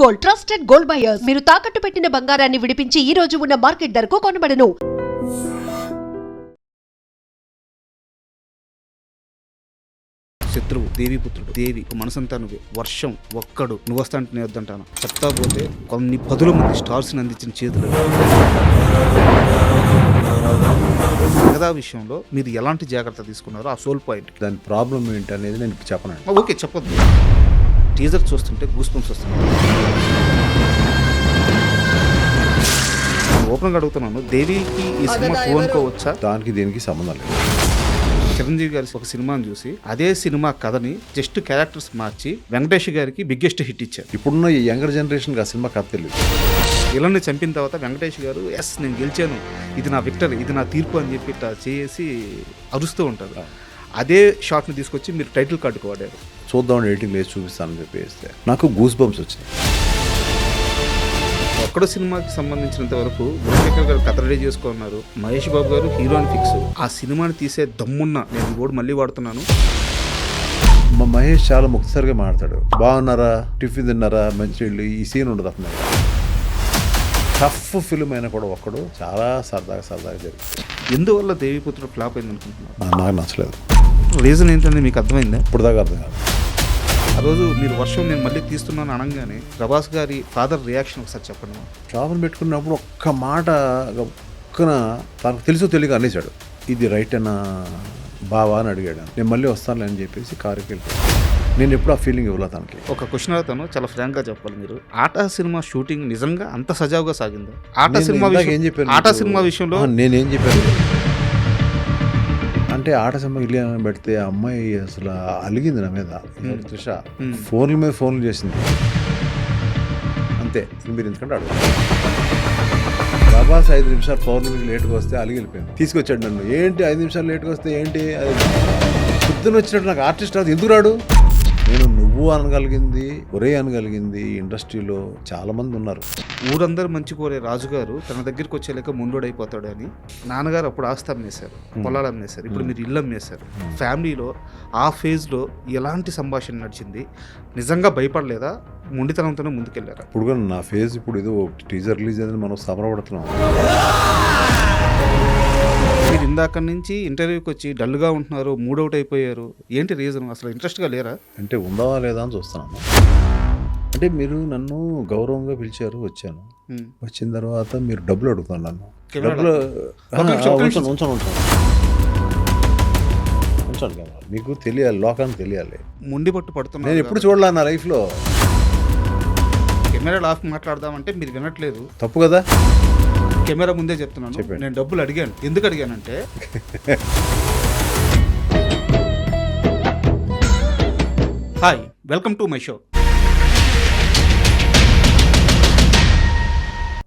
Gold, trusted gold buyers. మీరు తాకట్టు పెట్టిన బంగారాన్ని విడిపించి ఈ రోజు ఉన్న మార్కెట్ ధరకు కొనబడను. శత్రువు, దేవీపుత్రుడు, దేవి మనసంతా నువ్వే, వర్షం ఒక్కడు, నువ్వు వస్తా అంటే నేను వద్దంటాను, చెప్తా పోతే కొన్ని పదుల మంది స్టార్స్ని అందించిన చేతులు. కథా విషయంలో మీరు ఎలాంటి జాగ్రత్త తీసుకున్నారో ఆ సోల్ పాయింట్, దాని ప్రాబ్లం ఏంటి అనేది నేను చెప్పనండి. ఓకే చెప్పొద్దు. టీజర్ చూస్తుంటే గూస్ బంప్స్ వస్తున్నాయి. ఓపెన్గా అడుగుతున్నాను, దేవికి ఈ సినిమా అనుకోవచ్చా? దానికి దీనికి సంబంధం లేదు. చిరంజీవి గారి ఒక సినిమాని చూసి అదే సినిమా కథని జస్ట్ క్యారెక్టర్స్ మార్చి వెంకటేష్ గారికి బిగ్గెస్ట్ హిట్ ఇచ్చారు. ఇప్పుడున్న ఈ యంగర్ జనరేషన్కి ఆ సినిమా కథ తెలియదు. ఇలాన్ని చంపిన తర్వాత వెంకటేష్ గారు ఎస్ నేను గెలిచాను, ఇది నా విక్టరీ, ఇది నా తీర్పు అని చెప్పి ఇట్లా చేసి అరుస్తూ ఉంటారు. అదే షాట్ని తీసుకొచ్చి మీరు టైటిల్ కార్డుకు వాడారు. చూద్దామని ఎడిటింగ్ లేచి చూపిస్తానని చెప్పి వేస్తే నాకు గూస్ బంప్స్ వచ్చినాయి. ఒక్కడో సినిమాకి సంబంధించినంత వరకు గుణశేఖర్ గారు కథ రెడీ చేసుకున్నారు, మహేష్ బాబు గారు హీరోని ఫిక్స్. ఆ సినిమాని తీసే దమ్మున్న నేను ఈ కూడా మళ్ళీ వాడుతున్నాను. మా మహేష్ చాలా ముక్తసరిగా మాట్లాడతాడు. బాగున్నారా, టిఫిన్ తిన్నారా, మంచి ఈ సీన్ ఉండదు అతను. టఫ్ ఫిల్మ్ అయినా కూడా ఒక్కడు చాలా సరదాగా జరిగింది. ఎందువల్ల దేవిపుత్రుడు ఫ్లాప్ అయింది అనుకుంటున్నారు? నాకు నచ్చలేదు. రీజన్ ఏంటంటే మీకు అర్థమైందా? ఇప్పుడు దాకా అర్థం కాదు. ఆ రోజు మీరు వర్షం నేను మళ్ళీ తీస్తున్నాను అనగానే ప్రభాస్ గారి ఫాదర్ రియాక్షన్ ఒకసారి చెప్పండి. షాపులు పెట్టుకున్నప్పుడు ఒక్క మాట ఒక్కన తనకు తెలుసో తెలియక అనేసాడు, ఇది రైట్ అన్న బావా అని అడిగాడు. నేను మళ్ళీ వస్తానులే అని చెప్పేసి కారుకి వెళ్ళిపోయాను. నేను ఎప్పుడు ఆ ఫీలింగ్ ఇవ్వలే తనకి. ఒక క్వశ్చన్ అడుగుతాను, చాలా ఫ్రాంక్గా చెప్పాలి. మీరు ఆటా సినిమా షూటింగ్ నిజంగా అంత సజావుగా సాగిందా? ఆటా సినిమా విషయంలో నేనేం చెప్పాను అంటే, ఆట సినిమా ఇల్లు పెడితే ఆ అమ్మాయి అసలు అలిగింది నా మీద. త్రిష ఫోన్ల మీద ఫోన్లు చేసింది అంతే. మీరు ఎందుకంటే అడుగు ప్రభాస్ 5 నిమిషాలు పౌర్ణమికి లేట్గా వస్తే అలిగి వెళ్ళిపోయింది. తీసుకొచ్చాడు నన్ను. ఏంటి 5 నిమిషాలు లేట్గా వస్తే ఏంటి, అది పొద్దున్న వచ్చినట్టు నాకు ఆర్టిస్ట్ రాదు, ఎందుకు రాడు? నేను నువ్వు అనగలిగింది, ఒరే అనగలిగింది ఇండస్ట్రీలో చాలా మంది ఉన్నారు. ఊరందరూ మంచి కోరే రాజుగారు తన దగ్గరికి వచ్చేలేక ముందోడైపోతాడు అని నాన్నగారు అప్పుడు ఆస్తి అమ్మేశారు, పొలాలు అమ్మేశారు. ఇప్పుడు మీరు ఇల్లు అమ్మేశారు. ఫ్యామిలీలో ఆ ఫేజ్లో ఎలాంటి సంభాషణ నడిచింది? నిజంగా భయపడలేదా? మొండితనంతోనే ముందుకెళ్ళారా? ఇప్పుడు కూడా నా ఫేజ్ ఇప్పుడు ఏదో టీజర్ రిలీజ్ అయిందని మనం సమరపడుతున్నాం. మీరు ఇందాక నుంచి ఇంటర్వ్యూకి వచ్చి డల్గా ఉంటున్నారు, మూడౌట్ అయిపోయారు. ఏంటి రీజన్? అసలు ఇంట్రెస్ట్గా లేరా? అంటే ఉందా లేదా అని చూస్తున్నాను. అంటే మీరు నన్ను గౌరవంగా పిలిచారు, వచ్చాను. వచ్చిన తర్వాత మీరు డబ్బులు అడుగుతాను. నన్ను డబ్బులు ఉంచండి కదా, మీకు తెలియాలి, లోకానికి తెలియాలి. ముండి పట్టు పడుతున్నా. నేను ఎప్పుడు చూడలే నా లైఫ్లో. కెమెరా ఆఫ్ మాట్లాడదామంటే మీరు వినట్లేదు. తప్పు కదా. కెమెరా ముందే చెప్తున్నాను, నేను డబ్బులు అడిగాను. ఎందుకు అడిగానంటే hi, welcome to my show.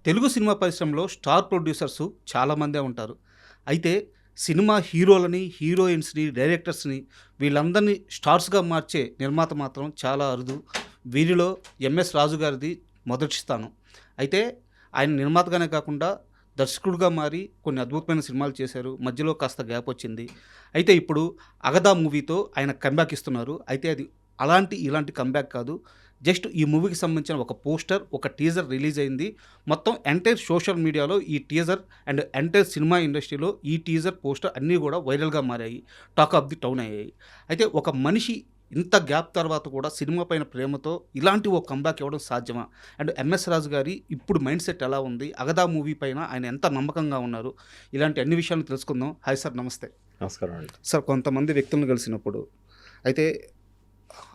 Telugu cinema పరిశ్రమలో స్టార్ ప్రొడ్యూసర్స్ చాలామందే ఉంటారు. అయితే సినిమా హీరోలని, హీరోయిన్స్ని, డైరెక్టర్స్ని వీళ్ళందరినీ స్టార్స్గా మార్చే నిర్మాత మాత్రం చాలా అరుదు. వీరిలో ఎంఎస్ రాజు గారిది మొదటి స్థానం. అయితే ఆయన నిర్మాతగానే కాకుండా దర్శకుడుగా మారి కొన్ని అద్భుతమైన సినిమాలు చేశారు. మధ్యలో కాస్త గ్యాప్ వచ్చింది. అయితే ఇప్పుడు అగదా మూవీతో ఆయన కంబ్యాక్ ఇస్తున్నారు. అయితే అది ఇలాంటి కంబ్యాక్ కాదు. జస్ట్ ఈ మూవీకి సంబంధించిన ఒక పోస్టర్, ఒక టీజర్ రిలీజ్ అయింది. మొత్తం ఎంటైర్ సోషల్ మీడియాలో ఈ టీజర్ అండ్ ఎంటైర్ సినిమా ఇండస్ట్రీలో ఈ టీజర్, పోస్టర్ అన్నీ కూడా వైరల్గా మారాయి, టాక్ ఆఫ్ ది టౌన్ అయ్యాయి. అయితే ఒక మనిషి ఇంత గ్యాప్ తర్వాత కూడా సినిమా పైన ప్రేమతో ఇలాంటి ఓ కంబ్యాక్ ఇవ్వడం సాధ్యమా? అండ్ ఎంఎస్ రాజు గారి ఇప్పుడు మైండ్ సెట్ ఎలా ఉంది? అగదా మూవీ పైన ఆయన ఎంత నమ్మకంగా ఉన్నారు? ఇలాంటి అన్ని విషయాలను తెలుసుకుందాం. హాయ్ సార్, నమస్తే. నమస్కారం అండి. సార్, కొంతమంది వ్యక్తులను కలిసినప్పుడు అయితే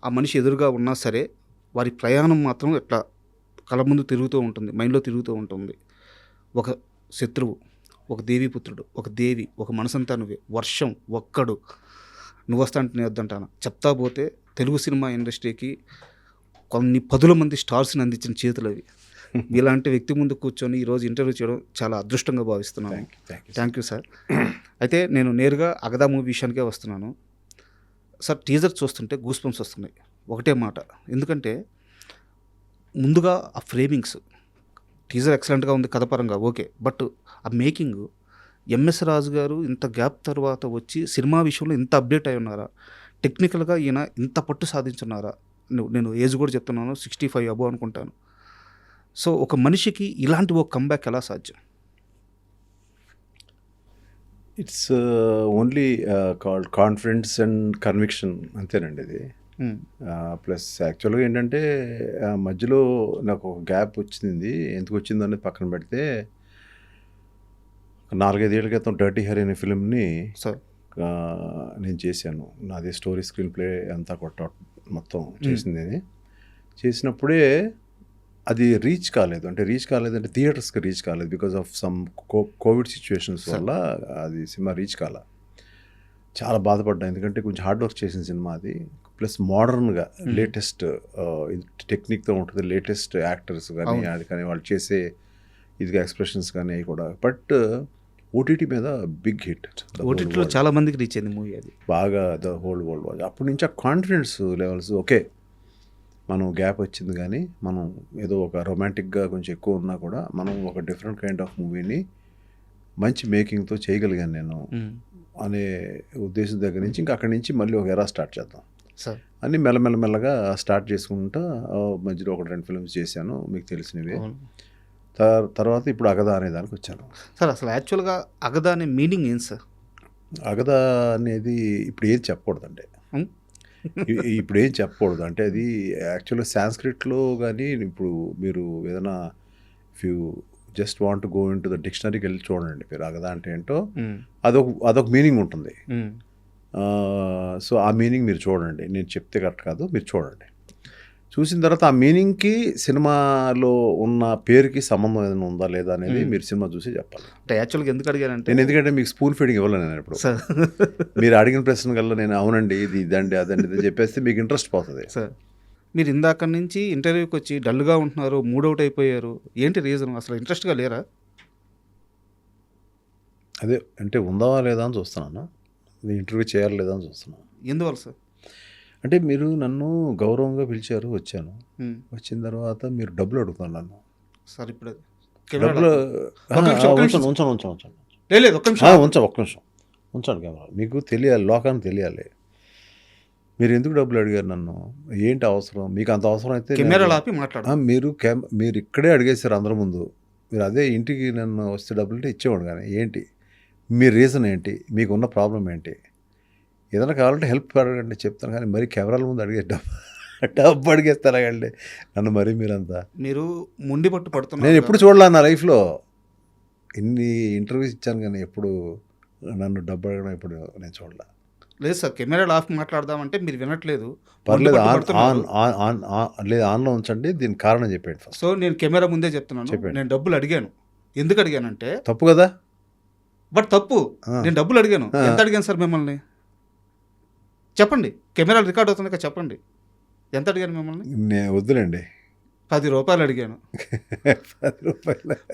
ఆ మనిషి ఎదురుగా ఉన్నా సరే వారి ప్రయాణం మాత్రం ఎట్లా కళ్ళ ముందు తిరుగుతూ ఉంటుంది, మైండ్లో తిరుగుతూ ఉంటుంది. ఒక శత్రువు, ఒక దేవీపుత్రుడు, ఒక దేవి, ఒక మనసంతా నువ్వే, వర్షం ఒక్కడు, నువ్వు వస్తా అంటే నేను వద్దంటాను, చెప్తా పోతే తెలుగు సినిమా ఇండస్ట్రీకి కొన్ని పదుల మంది స్టార్స్ని అందించిన చేతులు అవి. ఇలాంటి వ్యక్తి ముందు కూర్చొని ఈరోజు ఇంటర్వ్యూ చేయడం చాలా అదృష్టంగా భావిస్తున్నాను. Thank you sir. అయితే నేను నేరుగా అగదా మూవీ విషయానికే వస్తున్నాను. సార్, టీజర్ చూస్తుంటే గూస్ బంప్స్ వస్తున్నాయి. ఒకటే మాట, ఎందుకంటే ముందుగా ఆ ఫ్రేమింగ్స్, టీజర్ ఎక్సలెంట్గా ఉంది కథపరంగా, ఓకే. బట్ ఆ మేకింగ్, ఎంఎస్ రాజు గారు ఇంత గ్యాప్ తర్వాత వచ్చి సినిమా విషయంలో ఇంత అప్డేట్ అయి ఉన్నారా? టెక్నికల్గా ఈయన ఇంత పట్టు సాధించున్నారా? నేను ఏజ్ కూడా చెప్తున్నాను, 65 అబో అనుకుంటాను. సో ఒక మనిషికి ఇలాంటి ఒక కంబ్యాక్ ఎలా సాధ్యం? It's only called confidence and conviction అంతేనండి ఇది. ప్లస్ యాక్చువల్గా ఏంటంటే మధ్యలో నాకు ఒక గ్యాప్ వచ్చింది. ఎందుకు వచ్చిందో అనేది పక్కన పెడితే 4-5 ఏళ్ల క్రితం డర్టీ హరి అనే ఫిల్మ్ని సార్ నేను చేశాను. నాది స్టోరీ స్క్రీన్ ప్లే అంతా మొత్తం చేసింది. చేసినప్పుడే అది రీచ్ కాలేదంటే థియేటర్స్కి రీచ్ కాలేదు because of some Covid situations వల్ల అది సినిమా రీచ్ కాల. చాలా బాధపడ్డా, ఎందుకంటే కొంచెం హార్డ్ వర్క్ చేసిన సినిమా అది. ప్లస్ మోడర్న్గా లేటెస్ట్ టెక్నిక్తో ఉంటుంది, లేటెస్ట్ యాక్టర్స్ కానీ అది కానీ వాళ్ళు చేసే ఇదిగా ఎక్స్ప్రెషన్స్ కానీ అవి కూడా. బట్ ఓటీటీ మీద బిగ్ హిట్, ఓటీటీలో చాలా మందికి రీచ్ అయింది మూవీ. అది బాగా ద హోల్ వరల్డ్ వాచ్. అప్పటి నుంచి ఆ కాన్ఫిడెన్స్ లెవెల్స్ ఓకే, మనం గ్యాప్ వచ్చింది కానీ మనం ఏదో ఒక రొమాంటిక్గా కొంచెం ఎక్కువ ఉన్నా కూడా మనం ఒక డిఫరెంట్ కైండ్ ఆఫ్ మూవీని మంచి మేకింగ్తో చేయగలిగాను నేను అనే ఉద్దేశం దగ్గర నుంచి ఇంకా అక్కడి నుంచి మళ్ళీ ఒక ఎరా స్టార్ట్ చేద్దాం అని మెల్లమెల్లగా స్టార్ట్ చేసుకుంటా మధ్యలో 1-2 ఫిల్మ్స్ చేశాను మీకు తెలిసినవి. తర్వాత ఇప్పుడు అగదా అనే దానికి వచ్చాను. సార్ అసలు యాక్చువల్గా అగదా అనే మీనింగ్ ఏం సార్? అగదా అనేది ఇప్పుడు ఏం చెప్పకూడదండి, ఇప్పుడు ఏం చెప్పకూడదు. అంటే అది యాక్చువల్గా సాంస్క్రిట్లో కానీ ఇప్పుడు మీరు ఏదైనా if you just want go in to the డిక్షనరీకి వెళ్ళి చూడండి మీరు అగదా అంటే ఏంటో, అదొక మీనింగ్ ఉంటుంది. సో ఆ మీనింగ్ మీరు చూడండి, నేను చెప్తే కరెక్ట్ కాదు, మీరు చూడండి. చూసిన తర్వాత ఆ మీనింగ్కి సినిమాలో ఉన్న పేరుకి సంబంధం ఏదైనా ఉందా లేదా అనేది మీరు సినిమా చూసి చెప్పాలి. అంటే యాక్చువల్గా ఎందుకు అడిగానంటే నేను ఎందుకంటే మీకు స్పూన్ ఫీడింగ్ ఇవ్వలేను నేను ఇప్పుడు. మీరు అడిగిన ప్రశ్న కల్లా నేను అవునండి ఇది ఇదండి అదండి ఇది చెప్పేస్తే మీకు ఇంట్రెస్ట్ పోతుంది. సార్ మీరు ఇందాక నుంచి ఇంటర్వ్యూకి వచ్చి డల్గా ఉంటున్నారు, మూడౌట్ అయిపోయారు, ఏంటి రీజన్? అసలు ఇంట్రెస్ట్గా లేరా? అదే అంటే ఉందా లేదా అని చూస్తున్నాను, ఇంటర్వ్యూ చేయాలి లేదా అని చూస్తున్నాను. ఎందువల్ల సార్? అంటే మీరు నన్ను గౌరవంగా పిలిచారు, వచ్చాను. వచ్చిన తర్వాత మీరు డబ్బులు అడుగుతాను నన్ను. సార్ ఇప్పుడు డబ్బులు ఉంచండి కెమెరా, మీకు తెలియాలి, లోకానికి తెలియాలి. మీరు ఎందుకు డబ్బులు అడిగారు నన్ను, ఏంటి అవసరం మీకు? అంత అవసరం అయితే మీరు ఇక్కడే అడిగేశారు అందరి ముందు. మీరు అదే ఇంటికి నన్ను వస్తే డబ్బులు అంటే ఇచ్చేవాడు, కానీ ఏంటి మీ రీజన్ ఏంటి, మీకున్న ప్రాబ్లం ఏంటి? ఏదైనా కావాలంటే హెల్ప్ అడగండి చెప్తాను, కానీ మరి కెమెరాల ముందు అడిగే డబ్బు అడిగేస్తారండి నన్ను. మరి మీరు ముండి పట్టు పడుతున్నారు. నేను ఎప్పుడు చూడలే నా లైఫ్లో, ఇన్ని ఇంటర్వ్యూస్ ఇచ్చాను కానీ ఎప్పుడు నన్ను డబ్బు అడగడం ఇప్పుడు నేను చూడలే. లేదు సార్, కెమెరాలు ఆఫ్ మాట్లాడదామంటే మీరు వినట్లేదు. పర్లేదు లేదు ఆన్లో ఉంచండి, దీనికి కారణం చెప్పండి ఫస్ట్. సో నేను కెమెరా ముందే చెప్తున్నాను, నేను డబ్బులు అడిగాను. ఎందుకు అడిగానంటే తప్పు కదా, బట్ తప్పు, నేను డబ్బులు అడిగాను. ఎంత అడిగాను సార్ మిమ్మల్ని చెప్పండి, కెమెరాలు రికార్డ్ అవుతుంది కదా, చెప్పండి ఎంత అడిగాను మిమ్మల్ని? నేను వద్దులేండి, 10 రూపాయలు అడిగాను.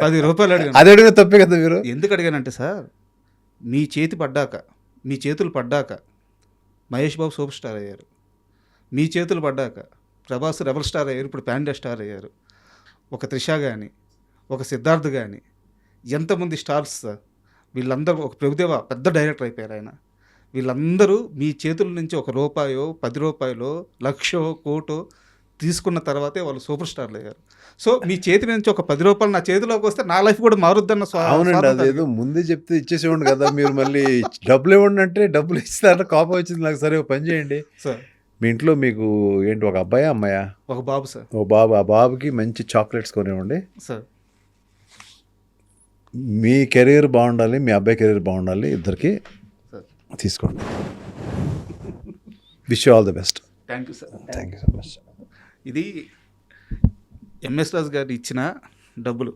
10 రూపాయలు అడిగాను. అది అడిగిన తప్పే కదా. మీరు ఎందుకు అడిగానంటే సార్, మీ చేతులు పడ్డాక మహేష్ బాబు సూపర్ స్టార్ అయ్యారు, మీ చేతులు పడ్డాక ప్రభాస్ రెబల్ స్టార్ అయ్యారు, ఇప్పుడు పాండ్యా స్టార్ అయ్యారు. ఒక త్రిష కానీ, ఒక సిద్ధార్థ్ కానీ, ఎంతమంది స్టార్స్ సార్, వీళ్ళందరూ, ఒక ప్రభుదేవ పెద్ద డైరెక్టర్ అయిపోయారు ఆయన. వీళ్ళందరూ మీ చేతుల నుంచి ₹1, ₹10, లక్షో కోటో తీసుకున్న తర్వాతే వాళ్ళు సూపర్ స్టార్లు అయ్యారు. సో మీ చేతి నుంచి ఒక ₹10 నా చేతిలోకి వస్తే నా లైఫ్ కూడా మారుద్దన్న. అవునండి, అదేదో ముందే చెప్తే ఇచ్చేసేవాడు కదా. మీరు మళ్ళీ డబ్బులు ఇవ్వండి అంటే డబ్బులు ఇస్తారంటే కోపం వచ్చింది నాకు. సరే పని చేయండి సార్, మీ ఇంట్లో మీకు ఏంటి, ఒక అబ్బాయా అమ్మాయా? ఒక బాబు సార్. ఒక బాబు. ఆ బాబుకి మంచి చాక్లెట్స్ కొనివ్వండి సార్. మీ కెరీర్ బాగుండాలి, మీ అబ్బాయి కెరీర్ బాగుండాలి, ఇద్దరికి తీసుకోండి. Wish you all the best. Thank you sir. Thank you so much. ఇది ఎంఎస్ రాజు గారు ఇచ్చిన డబ్బులు.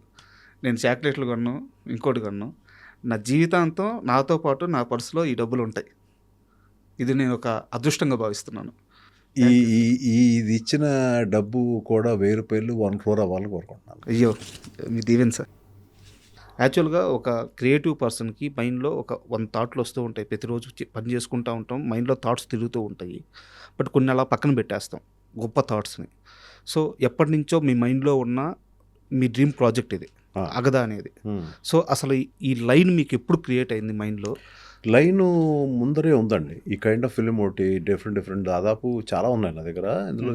నేను చాక్లెట్లు కొన్నాను, ఇంకోటి కొన్నాను. నా జీవితాంతం నాతో పాటు నా పర్సులో ఈ డబ్బులు ఉంటాయి. ఇది నేను ఒక అదృష్టంగా భావిస్తున్నాను. ఇది ఇచ్చిన డబ్బు కూడా ₹1000 1 crore అవ్వాలని కోరుకుంటున్నాను. అయ్యో మీ దీవెన్ సార్. యాక్చువల్గా ఒక క్రియేటివ్ పర్సన్కి మైండ్లో ఒక 100 థాట్లు వస్తూ ఉంటాయి. ప్రతిరోజు పని చేసుకుంటూ ఉంటాం, మైండ్లో థాట్స్ తిరుగుతూ ఉంటాయి. బట్ కొన్ని అలా పక్కన పెట్టేస్తాం గొప్ప థాట్స్ని. సో ఎప్పటి నుంచో మీ మైండ్లో ఉన్న మీ డ్రీమ్ ప్రాజెక్ట్ ఇది అగదా అనేది. సో అసలు ఈ లైన్ మీకు ఎప్పుడు క్రియేట్ అయింది మైండ్లో? లైను ముందరే ఉందండి. ఈ కైండ్ ఆఫ్ ఫిల్మ్ ఒకటి డిఫరెంట్ దాదాపు చాలా ఉన్నాయి నా దగ్గర. ఇందులో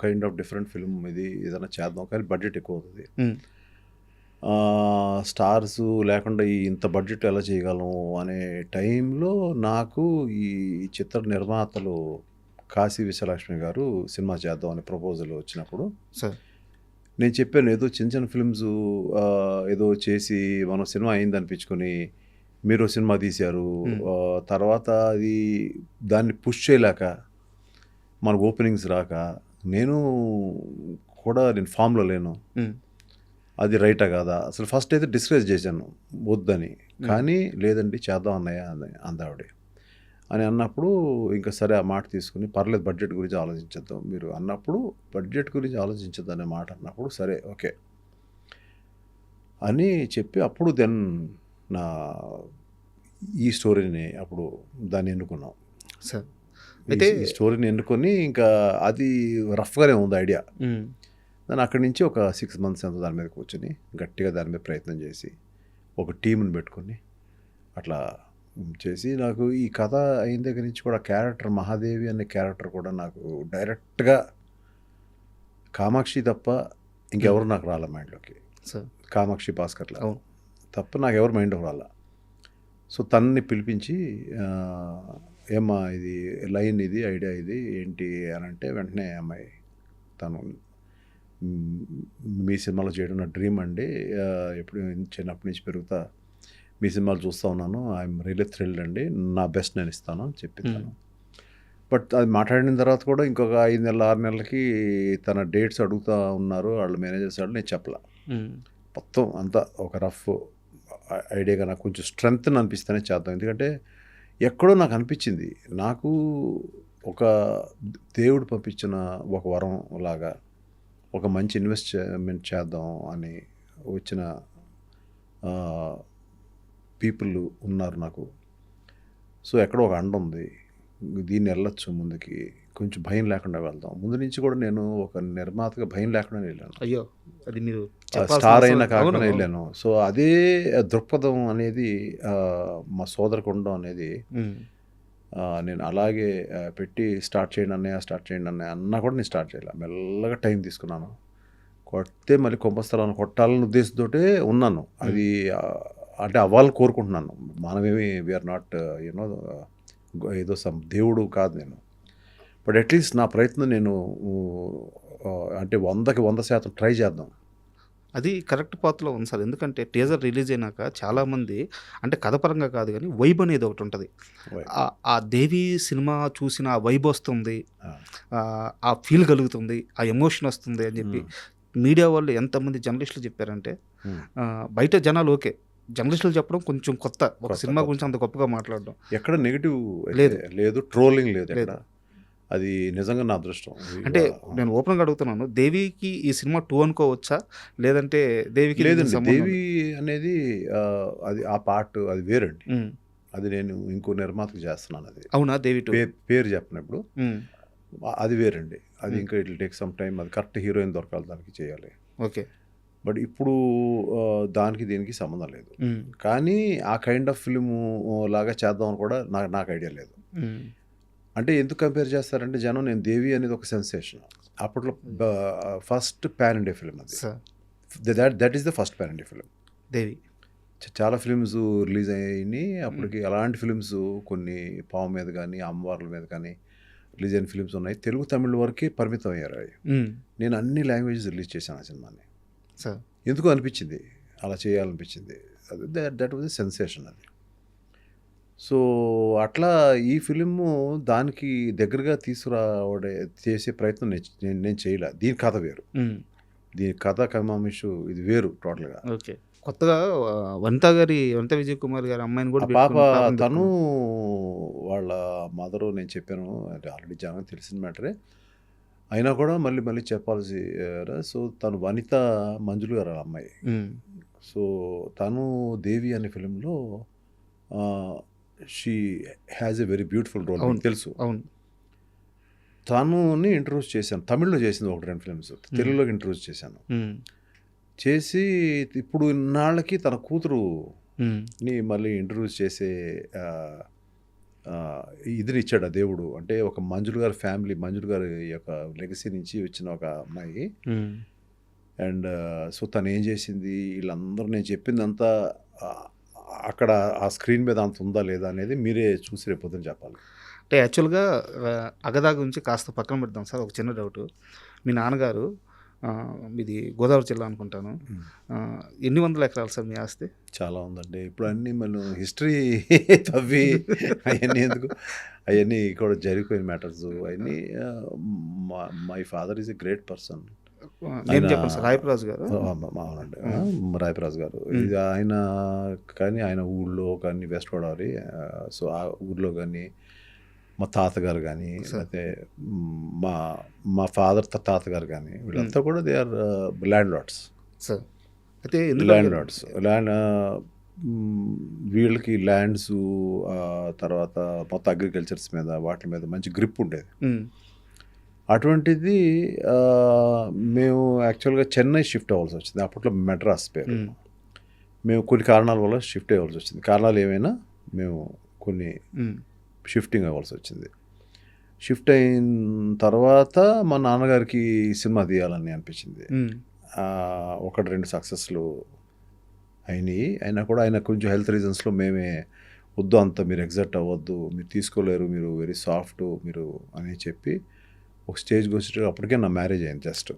కైండ్ ఆఫ్ డిఫరెంట్ ఫిల్మ్ ఇది ఏదైనా చేద్దాం, కానీ బడ్జెట్ ఎక్కువ అవుతుంది. స్టార్స్ లేకుండా ఇంత బడ్జెట్ ఎలా చేయగలం అనే టైంలో నాకు ఈ చిత్ర నిర్మాతలు కాశీ విశ్వలక్ష్మి గారు సినిమా చేద్దాం అనే ప్రపోజల్ వచ్చినప్పుడు సార్ నేను చెప్పాను, ఏదో చిన్న ఫిల్మ్స్ ఏదో చేసి మనం సినిమా అయింది అనిపించుకొని మీరు సినిమా తీశారు. తర్వాత అది దాన్ని పుష్ చేయలేక మనకు ఓపెనింగ్స్ రాక నేను ఫామ్లో లేను. అది రైటా కాదా అసలు ఫస్ట్ అయితే డిస్కరేజ్ చేశాను వద్దని. కానీ లేదండి చేద్దాం అన్నయ్య అందావిడ అని అన్నప్పుడు ఇంకా సరే ఆ మాట తీసుకుని పర్లేదు బడ్జెట్ గురించి ఆలోచించేద్దాం మీరు అన్నప్పుడు, బడ్జెట్ గురించి ఆలోచించద్దు అనే మాట అన్నప్పుడు సరే ఓకే అని చెప్పి అప్పుడు దెన్ నా ఈ స్టోరీని అప్పుడు దాన్ని ఎన్నుకున్నాం సార్. అయితే ఈ స్టోరీని ఎన్నుకొని ఇంకా అది రఫ్గానే ఉంది ఐడియా. దాన్ని అక్కడి నుంచి ఒక 6 months అంతా దాని మీద కూర్చొని గట్టిగా దాని మీద ప్రయత్నం చేసి ఒక టీంని పెట్టుకొని అట్లా చేసి నాకు ఈ కథ అయిన దగ్గర నుంచి కూడా క్యారెక్టర్ మహాదేవి అనే క్యారెక్టర్ కూడా నాకు డైరెక్ట్గా కామాక్షి తప్ప ఇంకెవరు నాకు రాలే మైండ్లోకి. సార్ కామాక్షి భాస్కర్లా తప్ప నాకు ఎవరు మైండ్లోకి రాలే. సో తనని పిలిపించి ఏమ్మా ఇది లైన్ ఇది ఐడియా ఇది ఏంటి అని అంటే వెంటనే అమ్మాయి తను మీ సినిమాలో చేయడం నా డ్రీమ్ అండి, ఎప్పుడు చిన్నప్పటి నుంచి పెరుగుతా మీ సినిమాలు చూస్తూ ఉన్నాను, ఐఎమ్ రియల్లీ థ్రిల్డ్ అండి, నా బెస్ట్ నేను ఇస్తాను అని చెప్పింది. బట్ అది మాట్లాడిన తర్వాత కూడా ఇంకొక 5 నెలలు 6 నెలలకి తన డేట్స్ అడుగుతూ ఉన్నారు వాళ్ళ మేనేజర్స్ వాళ్ళు. నేను చెప్పలా, మొత్తం అంతా ఒక రఫ్ ఐడియాగా నాకు కొంచెం స్ట్రెంగ్త్ అనిపిస్తేనే చేద్దాం. ఎందుకంటే ఎక్కడో నాకు అనిపించింది నాకు ఒక దేవుడు పంపించిన ఒక వరం లాగా ఒక మంచి ఇన్వెస్ట్మెంట్ చేద్దాం అని వచ్చిన పీపుల్ ఉన్నారు నాకు. సో ఎక్కడో ఒక అండ ఉంది, దీన్ని వెళ్ళొచ్చు ముందుకి, కొంచెం భయం లేకుండా వెళ్దాం. ముందు నుంచి కూడా నేను ఒక నిర్మాతగా భయం లేకుండా వెళ్ళాను. అయ్యో అది మీరు స్టార్ అయినా కాకుండా వెళ్ళాను. సో అదే దృక్పథం అనేది మా సోదరికి ఉండడం అనేది నేను అలాగే పెట్టి స్టార్ట్ చేయండి అన్నయ్య అన్నా కూడా నేను స్టార్ట్ చేయాలి. మెల్లగా టైం తీసుకున్నాను. కొడితే మళ్ళీ కుంభస్థలాన్ని కొట్టాలనే ఉద్దేశంతో ఉన్నాను. అది అంటే అవ్వాలని కోరుకుంటున్నాను. మనమేమి వీఆర్ నాట్ యూనో ఏదో దేవుడు కాదు నేను. బట్ అట్లీస్ట్ నా ప్రయత్నం నేను అంటే 100కి 100% ట్రై చేద్దాం. అది కరెక్ట్ పాత్రలో ఉంది సార్. ఎందుకంటే టీజర్ రిలీజ్ అయినాక చాలామంది అంటే కథ పరంగా కాదు కానీ వైబ్ అనేది ఒకటి ఉంటుంది. ఆ దేవి సినిమా చూసిన ఆ వైబ్ వస్తుంది, ఆ ఫీల్ కలుగుతుంది, ఆ ఎమోషన్ వస్తుంది అని చెప్పి మీడియా వాళ్ళు ఎంతమంది జర్నలిస్టులు చెప్పారంటే బయట జనాలు ఓకే, జర్నలిస్టులు చెప్పడం కొంచెం కొత్త, ఒక సినిమా గురించి అంత గొప్పగా మాట్లాడడం ఎక్కడ నెగిటివ్ లేదు, ట్రోలింగ్ లేదు. అది నిజంగా నా అదృష్టం. అంటే నేను ఓపెన్గా అడుగుతున్నాను, దేవికి ఈ సినిమా 2 అనుకోవచ్చా లేదంటే దేవికి లేదండి? దేవి అనేది అది ఆ పార్ట్ అది వేరండి. అది నేను ఇంకో నిర్మాతకు చేస్తున్నాను. అది అవునా? దేవి పేరు చెప్పినప్పుడు అది వేరండి. అది ఇంకా it will take some time. అది కరెక్ట్ హీరోయిన్ దొరకాలి, దానికి చేయాలి. ఓకే. బట్ ఇప్పుడు దానికి దీనికి సంబంధం లేదు. కానీ ఆ కైండ్ ఆఫ్ ఫిల్మ్ లాగా చేద్దామని కూడా నాకు ఐడియా లేదు. అంటే ఎందుకు కంపేర్ చేస్తారంటే జనం, నేను దేవి అనేది ఒక సెన్సేషన్ అప్పట్లో, ఫస్ట్ పాన్ ఇండియా ఫిల్మ్ అది. That is the first pan India film Devi. చాలా ఫిల్మ్స్ రిలీజ్ అయ్యాయి అప్పటికి. అలాంటి ఫిల్మ్స్ కొన్ని పాము మీద కానీ అమ్మవార్ల మీద కానీ రిలీజ్ అయిన ఫిల్మ్స్ ఉన్నాయి. తెలుగు తమిళ వరకే పరిమితం అయ్యారు అవి. నేను అన్ని లాంగ్వేజెస్ రిలీజ్ చేశాను ఆ సినిమాని. ఎందుకు అనిపించింది అలా చేయాలనిపించింది. అది దట్ వాజ్ ఎ సెన్సేషన్ అది. సో అట్లా ఈ ఫిలిము దానికి దగ్గరగా తీసుకురావడే చేసే ప్రయత్నం నేను చేయలే. దీని కథ వేరు, దీని కథ కమామిషు ఇది వేరు టోటల్గా. ఓకే. కొత్తగా వనిత విజయ్ కుమార్ గారి అమ్మాయిని కూడా పాప, తను వాళ్ళ మదరు, నేను చెప్పాను అంటే ఆల్రెడీ జనం తెలిసిన మ్యాటరే అయినా కూడా మళ్ళీ చెప్పాల్సి. సో తను వనిత మంజులు గారు అమ్మాయి. సో తను దేవి అనే ఫిలింలో she has a very beautiful role, తెలుసు. అవును. తనుని ఇంట్రడ్యూస్ చేశాను. తమిళ్లో చేసింది 1-2 ఫిల్మ్స్, తెలుగులోకి ఇంట్రడ్యూస్ చేశాను. చేసి ఇప్పుడు ఇన్నాళ్ళకి తన కూతురు ని మళ్ళీ ఇంట్రడ్యూస్ చేసే ఇదిని ఇచ్చాడు ఆ దేవుడు. అంటే ఒక మంజులు గారి ఫ్యామిలీ, మంజులు గారి యొక్క లెగసీ నుంచి వచ్చిన ఒక అమ్మాయి. అండ్ సో తను ఏం చేసింది, వీళ్ళందరూ నేను చెప్పిందంతా అక్కడ ఆ స్క్రీన్ మీద అంత ఉందా లేదా అనేది మీరే చూసి రేపు పొద్దున చెప్పాలి. అంటే యాక్చువల్గా అగదా గురించి కాస్త పక్కన పెడదాం సార్. ఒక చిన్న డౌట్, మీ నాన్నగారు మీది గోదావరి జిల్లా అనుకుంటాను, ఎన్ని వందల ఎకరాలు సార్ మీ ఆస్తి? చాలా ఉందండి. ఇప్పుడు అన్నీ మనం హిస్టరీ తవ్వి అవన్నీ ఎందుకు, అవన్నీ కూడా జరిగిపోయిన మ్యాటర్స్ అవన్నీ. My father is a great person. నేను చెప్పాను సార్, రాయపరాజు గారు. అవునండి, రాయపరాజు గారు. ఇది ఆయన కానీ ఆయన ఊళ్ళో కానీ వెస్ట్ గోదావరి, సో ఆ ఊళ్ళో కానీ మా తాతగారు కానీ లేకపోతే మా ఫాదర్ తాతగారు కానీ వీళ్ళంతా కూడా they are landlords sir. అయితే ల్యాండ్ లార్డ్స్. వీళ్ళకి ల్యాండ్స్ తర్వాత మొత్తం అగ్రికల్చర్స్ మీద వాటి మీద మంచి గ్రిప్ ఉండేది. అటువంటిది మేము యాక్చువల్గా చెన్నై షిఫ్ట్ అవ్వాల్సి వచ్చింది. అప్పట్లో మెడ్రాస్ పేరు. మేము కొన్ని కారణాల వల్ల షిఫ్ట్ అవ్వాల్సి వచ్చింది. కారణాలు ఏమైనా మేము కొన్ని షిఫ్టింగ్ అవ్వాల్సి వచ్చింది. షిఫ్ట్ అయిన తర్వాత మా నాన్నగారికి సినిమా తీయాలని అనిపించింది. 1-2 సక్సెస్లు అయినాయి. అయినా కూడా ఆయన కొంచెం హెల్త్ రీజన్స్లో మేమే వద్దు, అంత మీరు ఎగ్జాక్ట్ అవ్వద్దు, మీరు తీసుకోలేరు, మీరు వెరీ సాఫ్ట్ మీరు అని చెప్పి ఒక స్టేజ్కి వచ్చేటప్పుడు అప్పటికే నా మ్యారేజ్ అయింది జస్ట్.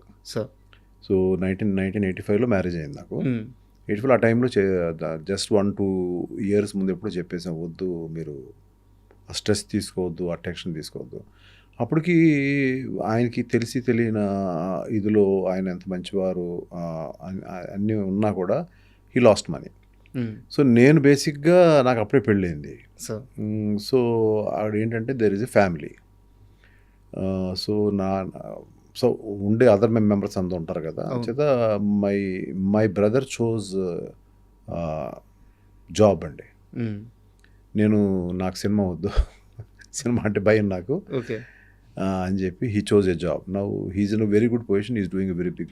సో 1985లో మ్యారేజ్ అయింది నాకు. 85 ఆ టైంలో జస్ట్ 1-2 ఇయర్స్ ముందు ఎప్పుడు చెప్పేసాం, వద్దు మీరు ఆ స్ట్రెస్ తీసుకోవద్దు, ఆ టెన్షన్ తీసుకోవద్దు. అప్పటికి ఆయనకి తెలిసి తెలియని ఇదిలో ఆయన ఎంత మంచివారు అన్నీ ఉన్నా కూడా హీ లాస్ట్ మనీ. సో నేను బేసిక్గా నాకు అప్పుడే పెళ్ళయింది. సో ఆవిడ ఏంటంటే there is a family. So ఉండే అదర్ మెంబర్స్ అంతా ఉంటారు కదా. చేత మై బ్రదర్ చోజ్ జాబ్ అండి. నాకు సినిమా వద్దు, సినిమా అంటే భయం నాకు అని చెప్పి he chose a job. Now he's in a very good position, is doing a very big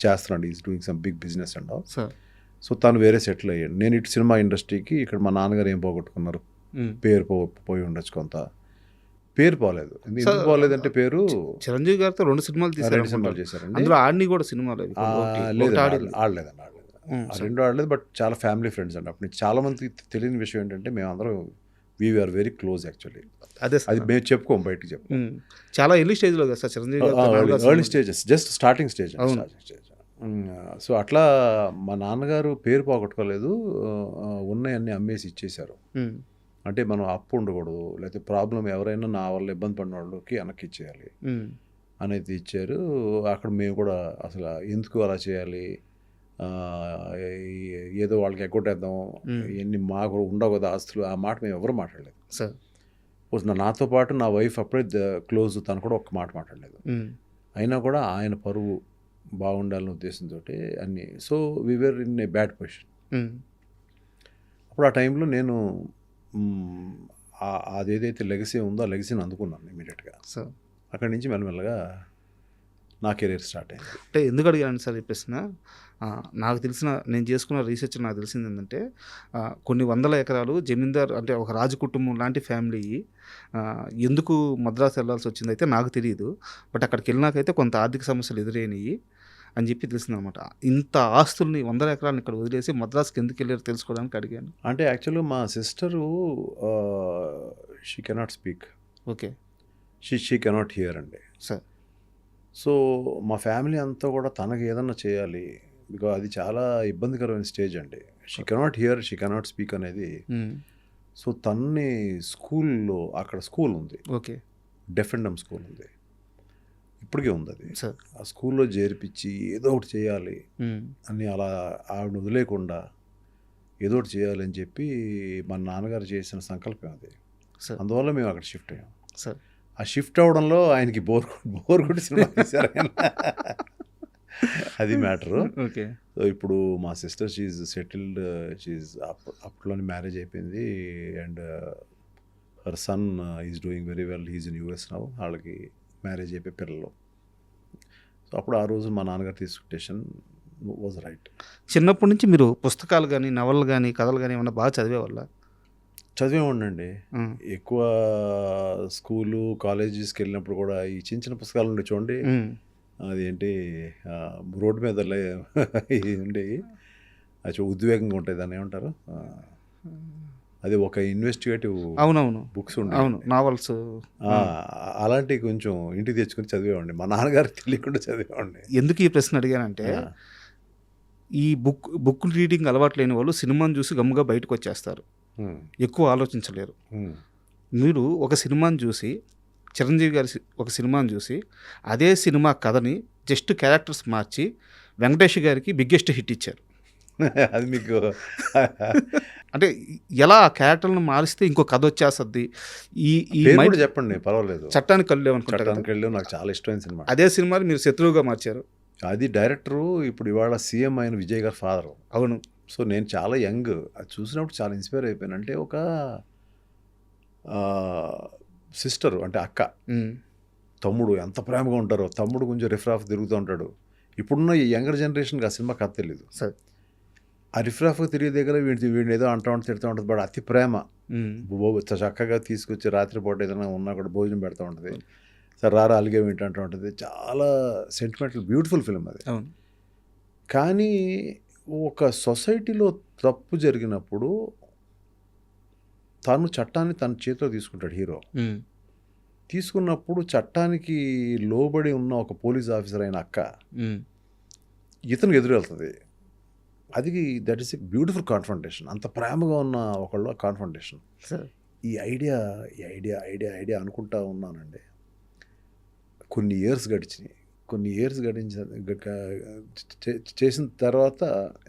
చేస్తున్నాడు, is doing some big business and all. So తను వేరే సెటిల్ అయ్యాడు. నేను ఇటు సినిమా ఇండస్ట్రీకి, ఇక్కడ మా నాన్నగారు ఏం పోగొట్టుకున్నారు, పేరు పోయి ఉండొచ్చు, కొంత పేరు పోలేదు. ఎందుకు పోలేదంటే పేరు చిరంజీవి గారితో 2 సినిమాలు చేశారండి. అందులో ఆడిని కూడా సినిమాలు ఆడలేదండి, ఆ 2 ఆడలేదు. బట్ చాలా ఫ్యామిలీ ఫ్రెండ్స్ అండి. అప్పుడు చాలా మందికి తెలియని విషయం ఏంటంటే మేమందరం వీఆర్ వెరీ క్లోజ్ యాక్చువల్లీ. అది మేము చెప్పుకోం, బయటకు చెప్పుకోం. చాలా ఎర్లీ స్టేజ్లో కదా sir Chiranjeevi, early stages, just starting stage. So అట్లా మా నాన్నగారు పేరు పోగొట్టుకోలేదు, ఉన్నాయన్నీ అమ్మేసి ఇచ్చేశారు. అంటే మనం అప్పు ఉండకూడదు, లేకపోతే ప్రాబ్లం ఎవరైనా నా వల్ల ఇబ్బంది పడిన వాళ్ళకి వెనక్కి ఇచ్చేయాలి అనేది ఇచ్చారు. అక్కడ మేము కూడా అసలు ఎందుకు అలా చేయాలి, ఏదో వాళ్ళకి ఎగ్గొట్టేద్దాం, ఇవన్నీ మాకు ఉండవు కదా ఆస్తులు, ఆ మాట మేము ఎవరు మాట్లాడలేదు సార్. నాతో పాటు నా వైఫ్ అప్పుడే క్లోజ్, తను కూడా ఒక్క మాట మాట్లాడలేదు. అయినా కూడా ఆయన పరువు బాగుండాలనే ఉద్దేశంతో అన్నీ. So we were in a bad position. అప్పుడు ఆ టైంలో నేను అదేదైతే లెగసీ ఉందో ఆ లెగసీని అందుకున్నాను ఇమీడియట్గా. సో అక్కడి నుంచి మెల్లమెల్లగా నా కెరీర్ స్టార్ట్ అయింది. అంటే ఎందుకు అడిగాను సార్ ఈ ప్రశ్న, నాకు నేను చేసుకున్న రీసెర్చ్ నాకు తెలిసింది ఏంటంటే కొన్ని వందల ఎకరాలు జమీందార్ అంటే ఒక రాజు కుటుంబం లాంటి ఫ్యామిలీ ఎందుకు మద్రాసు వెళ్ళాల్సి వచ్చింది అయితే నాకు తెలియదు. బట్ అక్కడికి వెళ్ళినాకైతే కొంత ఆర్థిక సమస్యలు ఎదురైనాయి అని చెప్పి తెలిసింది అనమాట. ఇంత ఆస్తుల్ని 100 ఎకరాలను ఇక్కడ వదిలేసి మద్రాసుకి ఎందుకు వెళ్ళారు తెలుసుకోవడానికి అడిగాను. అంటే యాక్చువల్గా మా sister she cannot speak, okay, she cannot here అండి సార్. సో మా ఫ్యామిలీ అంతా కూడా తనకి ఏదన్నా చేయాలి, బికాజ్ అది చాలా ఇబ్బందికరమైన స్టేజ్ అండి. She cannot hear, she cannot speak అనేది. సో తన్ని స్కూల్లో, అక్కడ స్కూల్ ఉంది, okay, deaf and dumb school ఉంది, ఇప్పటికే ఉంది అది. ఆ స్కూల్లో చేర్పించి ఏదో ఒకటి చేయాలి అని, అలా ఆవిడ వదిలేకుండా ఏదో ఒకటి చేయాలని చెప్పి మా నాన్నగారు చేసిన సంకల్పం అది. అందువల్ల మేము అక్కడ షిఫ్ట్ అయ్యాం సార్. ఆ షిఫ్ట్ అవడంలో ఆయనకి బోర్ కొట్టి సినిమా తీశారు ఆయన. అది మ్యాటరు. ఓకే. సో ఇప్పుడు మా సిస్టర్ షీఈ్ సెటిల్డ్, షీఈ్ అప్పట్లోనే మ్యారేజ్ అయిపోయింది. And her son is doing very well, he's in US now. వాళ్ళకి మ్యారేజ్ అయిపోయి పిల్లలు. సో అప్పుడు ఆ రోజు మా నాన్నగారు తీసుకున్న డెసిషన్, వాజ్ రైట్. చిన్నప్పటి నుంచి మీరు పుస్తకాలు కానీ, నవలలు కానీ, కథలు కానీ ఏమన్నా బాగా చదివేవాళ్ళ? చదివేవాడినండి. ఎక్కువ స్కూలు, కాలేజెస్కి వెళ్ళినప్పుడు కూడా ఈ చిన్న చిన్న పుస్తకాలు ఉండే చూడండి, అదేంటి రోడ్డు మీద ఉండేవి, అది ఉద్వేగంగా ఉంటాయి, దాన్ని ఏమంటారు, అది ఒక ఇన్వెస్టిగేటివ్ అవునవును బుక్స్ అవును, ఉండే, నావల్స్. అలాంటివి కొంచెం ఇంటికి తెచ్చుకొని చదివేవాడిని. మా నాన్నగారికి తెలియకుండా చదివేవాడిని. ఎందుకు ఈ ప్రశ్న అడిగానంటే, ఈ బుక్ రీడింగ్ అలవాటు లేని వాళ్ళు సినిమాని చూసి గమ్ముగా బయటకు వచ్చేస్తారు, ఎక్కువ ఆలోచించలేరు. మీరు ఒక సినిమాని చూసి, చిరంజీవి గారి ఒక సినిమాని చూసి అదే సినిమా కథని జస్ట్ క్యారెక్టర్స్ మార్చి వెంకటేష్ గారికి బిగ్గెస్ట్ హిట్ ఇచ్చారు. అది మీకు అంటే ఎలా ఆ క్యారెక్టర్లను మారిస్తే ఇంకో కథ వచ్చేస్తుంది. ఈ పేరు మైండ్ కూడా చెప్పండి, పర్వాలేదు. చట్టానికి కళ్ళు లేవనుకుంటారు. చట్టానికి వెళ్ళి నాకు చాలా ఇష్టమైన సినిమా. అదే సినిమాని మీరు శత్రువుగా మార్చారు. అది డైరెక్టరు ఇప్పుడు ఇవాళ సీఎం అయిన విజయ్ గారు ఫాదరు. అవును. సో నేను చాలా యంగ్, అది చూసినప్పుడు చాలా ఇన్స్పైర్ అయిపోయాను. అంటే ఒక సిస్టరు అంటే అక్క, తమ్ముడు ఎంత ప్రేమగా ఉంటారో. తమ్ముడు కొంచెం రిఫ్రాఫ్ తిరుగుతూ ఉంటాడు. ఇప్పుడున్న ఈ యంగర్ జనరేషన్కి ఆ సినిమా కథ తెలీదు. సరే, ఆ రిఫ్రాఫ్గా తిరిగే దగ్గర వీడిని ఏదో అంటూ ఉంటుంది, తిడుతూ ఉంటుంది. బట్ అతి ప్రేమ, చక్కగా తీసుకొచ్చి రాత్రిపూట ఏదైనా ఉన్నా కూడా భోజనం పెడతా ఉంటుంది. సరే రారా అలిగే ఏంటంటూ ఉంటుంది. చాలా సెంటిమెంటల్ బ్యూటిఫుల్ ఫిల్మ్ అది. అవును. కానీ ఒక సొసైటీలో తప్పు జరిగినప్పుడు తను చట్టాన్ని తన చేతిలో తీసుకుంటాడు హీరో. తీసుకున్నప్పుడు చట్టానికి లోబడి ఉన్న ఒక పోలీస్ ఆఫీసర్ అయిన అక్క ఇతను ఎదురు వెళ్తుంది. అది that is a beautiful confrontation. అంత ప్రేమగా ఉన్న ఒకళ్ళు కాన్ఫ్రంటేషన్. ఈ ఐడియా అనుకుంటా ఉన్నానండి. కొన్ని ఇయర్స్ గడిచినాయి. చేసిన తర్వాత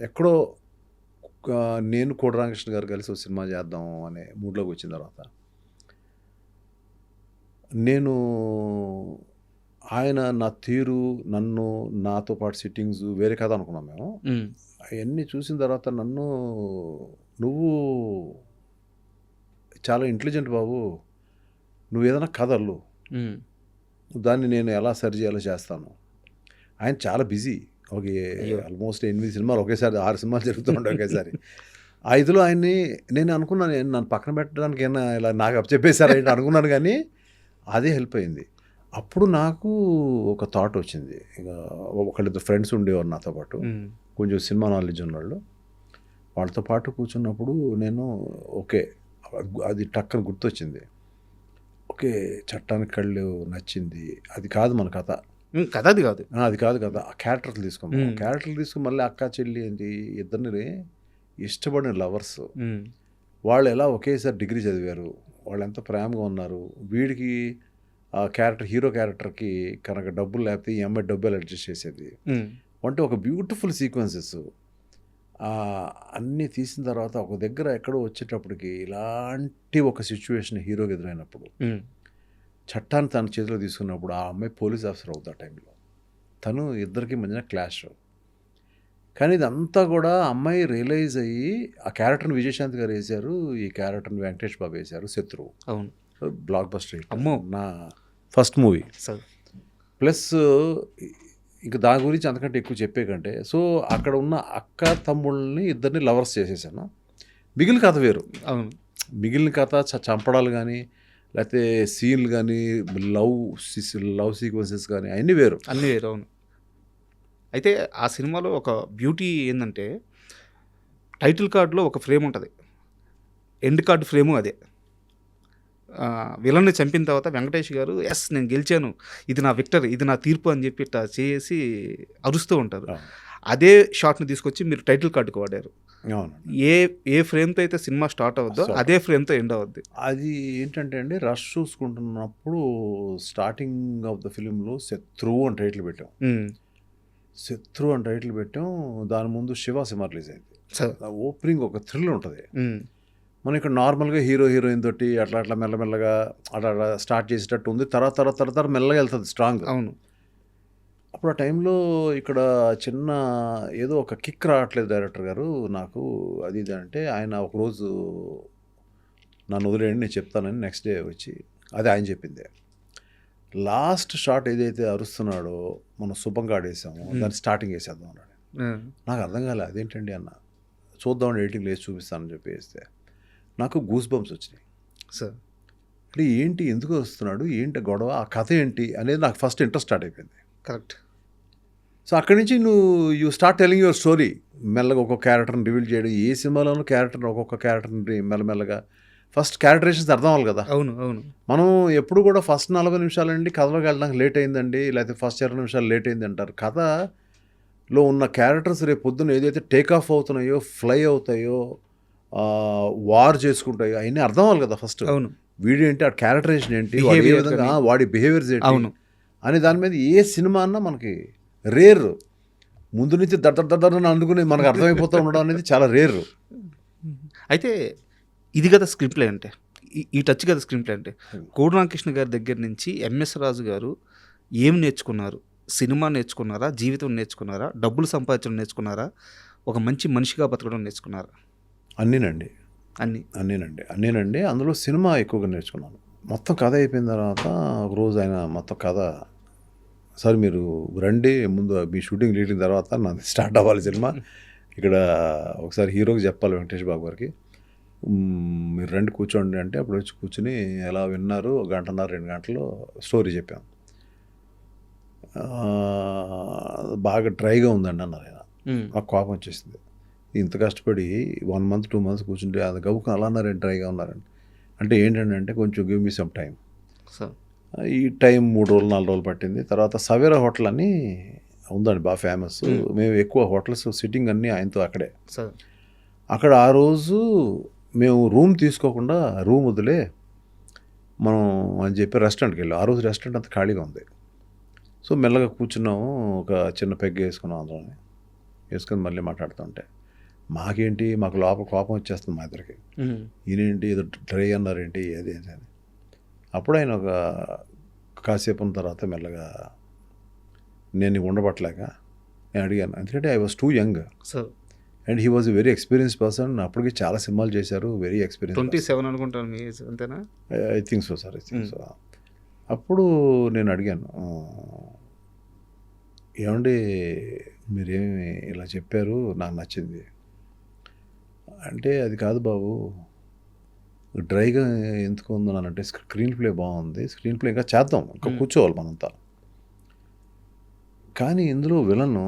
ఎక్కడో నేను కోడి రామకృష్ణ గారు కలిసి ఒక సినిమా చేద్దాం అనే మూడ్లోకి వచ్చిన తర్వాత నేను ఆయన నా తీరు, నన్ను, నాతో పాటు సిట్టింగ్స్ వేరే కథ అనుకున్నాం మేము. అవన్నీ చూసిన తర్వాత నువ్వు చాలా ఇంటెలిజెంట్ బాబు, నువ్వు ఏదైనా కథలు దాన్ని నేను ఎలా సరి చేయాలో చేస్తాను. ఆయన చాలా బిజీ. ఒక ఆల్మోస్ట్ 8 సినిమాలు ఒకేసారి, 6 సినిమాలు జరుగుతూ ఉండే ఒకేసారి. ఆ ఇదిలో ఆయన్ని నేను అనుకున్నాను, నన్ను పక్కన పెట్టడానికి ఏమైనా ఇలా నాకు అప్పచెప్పేశారు అనుకున్నాను. కానీ అదే హెల్ప్ అయింది. అప్పుడు నాకు ఒక థాట్ వచ్చింది. ఇక ఒకళ్ళిద్దరు ఫ్రెండ్స్ ఉండేవారు నాతో పాటు, కొంచెం సినిమా నాలెడ్జ్ ఉన్నవాళ్ళు. వాళ్ళతో పాటు కూర్చున్నప్పుడు నేను ఓకే, అది టక్కన గుర్తొచ్చింది. ఓకే, చట్టానికి కళ్ళు నచ్చింది. అది కాదు మన కథ, కథ అది కాదు, అది కాదు కదా. ఆ క్యారెక్టర్లు తీసుకున్నాం. క్యారెక్టర్లు తీసుకుని మళ్ళీ అక్క చెల్లి ఏంటి, ఇద్దరిని ఇష్టపడిన లవర్స్. వాళ్ళు ఎలా ఒకేసారి డిగ్రీ చదివారు, వాళ్ళు ఎంత ప్రేమగా ఉన్నారు. వీడికి ఆ క్యారెక్టర్, హీరో క్యారెక్టర్కి కనుక డబ్బులు లేకపోతే ఈ అమ్మాయి డబ్బులు అడ్జస్ట్ చేసేది. అంటే ఒక బ్యూటిఫుల్ సీక్వెన్సెస్ అన్నీ తీసిన తర్వాత ఒక దగ్గర ఎక్కడో వచ్చేటప్పటికి ఇలాంటి ఒక సిచ్యువేషన్ హీరోకి ఎదురైనప్పుడు, చట్టాన్ని తన చేతిలో తీసుకున్నప్పుడు ఆ అమ్మాయి పోలీస్ ఆఫీసర్ అవుతుంది. ఆ టైంలో తను ఇద్దరికి మధ్యన క్లాష్. కానీ ఇదంతా కూడా అమ్మాయి రియలైజ్ అయ్యి, ఆ క్యారెక్టర్ని విజయశాంతి గారు వేశారు, ఈ క్యారెక్టర్ని వెంకటేష్ బాబు వేశారు. శత్రువు. అవును, బ్లాక్ బస్టర్ హిట్. అమ్మో, నా ఫస్ట్ మూవీ. ప్లస్ ఇంకా దాని గురించి అంతకంటే ఎక్కువ చెప్పే కంటే, సో అక్కడ ఉన్న అక్క తమ్ముళ్ళని ఇద్దరిని లవర్స్ చేసేసాను. మిగిలిన కథ వేరు. అవును, మిగిలిన కథ చంపడాలు కానీ, లేకపోతే సీన్లు కానీ, లవ్ సీక్వెన్సెస్ కానీ అన్నీ వేరు. అవును. అయితే ఆ సినిమాలో ఒక బ్యూటీ ఏంటంటే, టైటిల్ కార్డులో ఒక ఫ్రేమ్ ఉంటుంది, ఎండ్ కార్డు ఫ్రేము అదే. విలన్ని చంపిన తర్వాత వెంకటేష్ గారు ఎస్ నేను గెలిచాను, ఇది నా విక్టరీ, ఇది నా తీర్పు అని చెప్పి ఇట్లా చేసి అరుస్తూ ఉంటారు. అదే షాట్ని తీసుకొచ్చి మీరు టైటిల్ కార్డుకు వాడారు. ఏ ఫ్రేమ్తో అయితే సినిమా స్టార్ట్ అవుద్దో అదే ఫ్రేమ్తో ఎండ్ అవుద్ది. అది ఏంటంటే అండి, రష్ చూసుకుంటున్నప్పుడు స్టార్టింగ్ ఆఫ్ ద ఫిలింలో శత్రువు అని టైటిల్ పెట్టాం. దాని ముందు శివ సినిమా రిలీజ్ అయింది. ఓపెనింగ్ ఒక థ్రిల్ ఉంటుంది. మనం ఇక్కడ నార్మల్గా హీరోయిన్ తోటి అట్లా మెల్లమెల్లగా అట్లా స్టార్ట్ చేసేటట్టు ఉంది. తర్వాత మెల్లగా వెళ్తుంది స్ట్రాంగ్. అవును. అప్పుడు ఆ టైంలో ఇక్కడ చిన్న ఏదో ఒక కిక్ రావట్లేదు డైరెక్టర్ గారు నాకు, అది ఇది అంటే ఆయన ఒకరోజు నన్ను వదిలేయండి నేను చెప్తానని నెక్స్ట్ డే వచ్చి, అది ఆయన చెప్పిందే. లాస్ట్ షాట్ ఏదైతే అరుస్తున్నాడో మనం శుభంగా ఆడేసాము, దాన్ని స్టార్టింగ్ వేసేద్దాం అన్నాడు. నాకు అర్థం కాలే అదేంటండి అన్న, చూద్దామని ఎడిటింగ్ లేచి చూపిస్తానని చెప్పి వేస్తే నాకు గూస్ బంప్స్ వచ్చినాయి. సార్ అంటే ఏంటి, ఎందుకు వస్తున్నాడు, ఏంటి గొడవ, ఆ కథ ఏంటి అనేది నాకు ఫస్ట్ ఇంట్రెస్ట్ స్టార్ట్ అయిపోయింది. కరెక్ట్. సో అక్కడి నుంచి you start telling your story. మెల్లగా ఒక్కొక్క క్యారెక్టర్ని రివీల్ చేయడం, ఏ సినిమాలోనూ ఒక్కొక్క క్యారెక్టర్ని మెల్లమెల్లగా ఫస్ట్ క్యారెక్టరేషన్స్ అర్థం అవ్వాలి కదా. అవును అవును. మనం ఎప్పుడు కూడా ఫస్ట్ 40 నిమిషాలండి కథలోకి వెళ్ళడానికి లేట్ అయిందండి, లేకపోతే ఫస్ట్ 20 నిమిషాలు లేట్ అయింది అంటారు. కథలో ఉన్న క్యారెక్టర్స్ రేపు పొద్దున్న ఏదైతే టేక్ ఆఫ్ అవుతున్నాయో, ఫ్లై అవుతాయో, వార్ చేసుకుంటాయో అవన్నీ అర్థం అవ్వాలి కదా ఫస్ట్. అవును. వీడియో ఏంటి, ఆ క్యారెక్టరేషన్ ఏంటి, వాడి ఏ విధంగా వాడి బిహేవియర్స్ ఏంటి అవును అని దాని మీద ఏ సినిమా అన్నా మనకి రేర్. ముందు నుంచి దద్దరని అందుకుని మనకు అర్థమైపోతూ ఉండడం అనేది చాలా రేర్. అయితే ఇది కదా స్క్రీన్ ప్లే అంటే, ఈ టచ్ కదా స్క్రీన్ ప్లే అంటే. కోడి రామకృష్ణ గారి దగ్గర నుంచి ఎంఎస్ రాజు గారు ఏం నేర్చుకున్నారు? సినిమా నేర్చుకున్నారా, జీవితం నేర్చుకున్నారా, డబ్బులు సంపాదించడం నేర్చుకున్నారా, ఒక మంచి మనిషిగా బతకడం నేర్చుకున్నారా? అన్నీనండి. అందులో సినిమా ఎక్కువగా నేర్చుకున్నాను. మొత్తం కథ అయిపోయిన తర్వాత ఒకరోజు ఆయన మొత్తం కథ, సార్ మీరు రండి, ముందు మీ షూటింగ్ లీటింగ్ తర్వాత నాది స్టార్ట్ అవ్వాలి సినిమా, ఇక్కడ ఒకసారి హీరోకి చెప్పాలి వెంకటేష్ బాబు గారికి, మీరు రండి కూర్చోండి అంటే అప్పుడు వచ్చి కూర్చుని ఎలా విన్నారు, 1 గంటన్నర 2 గంటల్లో స్టోరీ చెప్పాం. బాగా డ్రైగా ఉందండి అన్నారు ఆయన. నాకు కోపం వచ్చేసింది, ఇంత కష్టపడి 1 month 2 months కూర్చుంటే అది గబుకు అలా అన్నారండి, డ్రైగా ఉన్నారండి. అంటే ఏంటంటే కొంచెం గివ్ మీ సమ్ టైం. ఈ టైం 3 రోజులు 4 రోజులు పట్టింది. తర్వాత సవేరా హోటల్ అని ఉందండి, బాగా ఫేమస్. మేము ఎక్కువ హోటల్స్ సిట్టింగ్ అన్నీ ఆయనతో అక్కడే. అక్కడ ఆ రోజు మేము రూమ్ తీసుకోకుండా రూమ్ వదిలే మనం అని చెప్పి రెస్టారెంట్కి వెళ్ళాం. ఆ రోజు రెస్టారెంట్ అంతా ఖాళీగా ఉంది. సో మెల్లగా కూర్చున్నాము, ఒక చిన్న పెగ్ వేసుకున్నాం, అందులోనే వేసుకొని మళ్ళీ మాట్లాడుతుంటే మాకేంటి, మాకు లోపల కోపం వచ్చేస్తుంది మా ఇద్దరికి. ఈయనేంటి ఏదో డ్రై అన్నారేంటి అది అని. అప్పుడు ఆయన ఒక కాసేపు ఉన్న తర్వాత మెల్లగా నేను ఉండబట్టలేక నేను అడిగాను, ఎందుకంటే I was two young and he was a very experience person. అప్పటికి చాలా సినిమాలు చేశారు, వెరీ ఎక్స్పీరియన్స్. 27 అనుకుంటాను మీ ఏజ్, అంతేనా? I think so sir, I think so. అప్పుడు నేను అడిగాను, ఏమండి మీరేమి ఇలా చెప్పారు, నాకు నచ్చింది అంటే, అది కాదు బాబు డ్రైగా ఎందుకు ఉందనంటే స్క్రీన్ ప్లే బాగుంది, స్క్రీన్ ప్లే ఇంకా చేద్దాం, ఇంకా కూర్చోవాలి మనంతా, కానీ ఇందులో విలను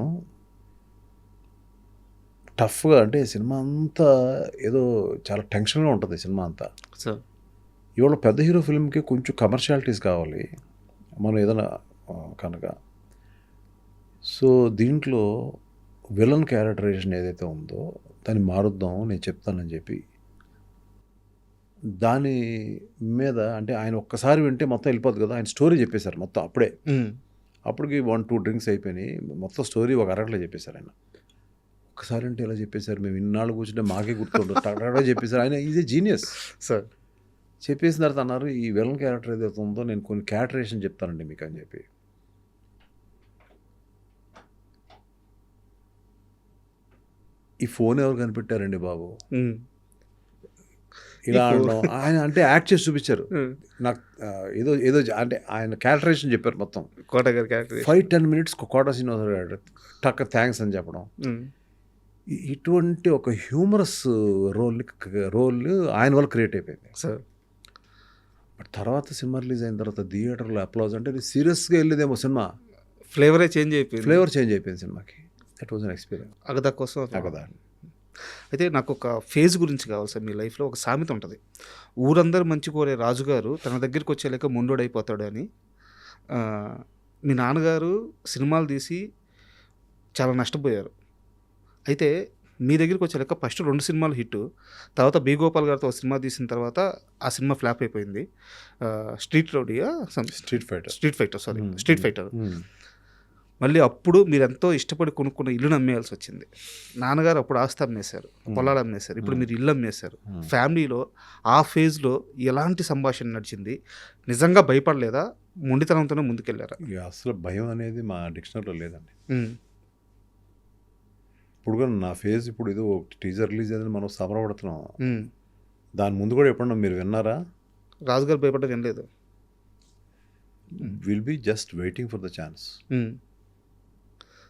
టఫ్గా, అంటే సినిమా అంతా ఏదో చాలా టెన్షన్గా ఉంటుంది సినిమా అంతా. ఇవాళ పెద్ద హీరో ఫిల్మ్కి కొంచెం కమర్షియాలిటీస్ కావాలి మనం ఏదైనా కనుక. సో దీంట్లో విలన్ క్యారెక్టరైజేషన్ ఏదైతే ఉందో దాన్ని మారుద్దాం, నేను చెప్తానని చెప్పి దాని మీద, అంటే ఆయన ఒక్కసారి వింటే మొత్తం వెళ్ళిపోద్ది కదా, ఆయన స్టోరీ చెప్పేశారు మొత్తం అప్పుడే. అప్పటికి 1-2 డ్రింక్స్ అయిపోయినాయి, మొత్తం స్టోరీ ఒక అరగంటలో చెప్పేశారు ఆయన. ఒక్కసారి అంటే ఎలా చెప్పేశారు, మేము ఇన్నాళ్ళు కూర్చుంటే మాకే గుర్తుండదు, టగటగా చెప్పేశారు ఆయన. Is a genius sir. చెప్పేసిన తర్వాత అన్నారు, ఈ విలన్ క్యారెక్టర్ ఏదైతే ఉందో నేను కొన్ని క్యారెక్టరేషన్ చెప్తానండి మీకు అని చెప్పి. ఈ ఫోన్ ఎవరు కనిపెట్టారండి బాబు ఇలా అనడం, ఆయన అంటే యాక్ట్ చేసి చూపించారు నాకు. ఏదో ఏదో అంటే ఆయన క్యారెక్టరేషన్ చెప్పారు మొత్తం. 5-10 minutes కోట శ్రీనివాసరావు టక్ థ్యాంక్స్ అని చెప్పడం, ఇటువంటి ఒక హ్యూమరస్ రోల్ ఆయన వల్ల క్రియేట్ అయిపోయింది సార్. బట్ తర్వాత సినిమా రిలీజ్ అయిన తర్వాత థియేటర్లో అప్లాజ్, అంటే సీరియస్గా వెళ్ళేదేమో సినిమా, ఫ్లేవర్ చేంజ్ అయిపోయింది సినిమాకి. That was an experience. అగదా కోసం అగదా. అయితే నాకు ఒక ఫేజ్ గురించి కావాలి సార్. మీ లైఫ్లో ఒక సామెత ఉంటుంది, ఊరందరూ మంచి కోరే రాజుగారు తన దగ్గరికి వచ్చేలేక మొండోడైపోతాడు అని. మీ నాన్నగారు సినిమాలు తీసి చాలా నష్టపోయారు. అయితే మీ దగ్గరికి వచ్చేలేక ఫస్ట్ 2 సినిమాలు హిట్, తర్వాత బి గోపాల్ గారితో ఒక సినిమా తీసిన తర్వాత ఆ సినిమా ఫ్లాప్ అయిపోయింది. Street fighter. మళ్ళీ అప్పుడు మీరు ఎంతో ఇష్టపడి కొనుక్కున్న ఇల్లును అమ్మేయాల్సి వచ్చింది. నాన్నగారు అప్పుడు ఆస్తి అమ్మేశారు, పొలాలు అమ్మేశారు, ఇప్పుడు మీరు ఇల్లు అమ్మేశారు. ఫ్యామిలీలో ఆ ఫేజ్లో ఎలాంటి సంభాషణ నడిచింది? నిజంగా భయపడలేదా? మొండితనంతోనే ముందుకెళ్ళారా? అసలు భయం అనేది మా డిక్షనరీలో లేదండి. ఇప్పుడు కూడా నా ఫేజ్, ఇప్పుడు ఏదో టీజర్ రిలీజ్ అయిందని మనం సమరపడుతున్నాం, దాని ముందు కూడా ఎప్పుడన్నా మీరు విన్నారా? రాజుగారు భయపడ్డా వినలేదు. Will be just waiting for the chance.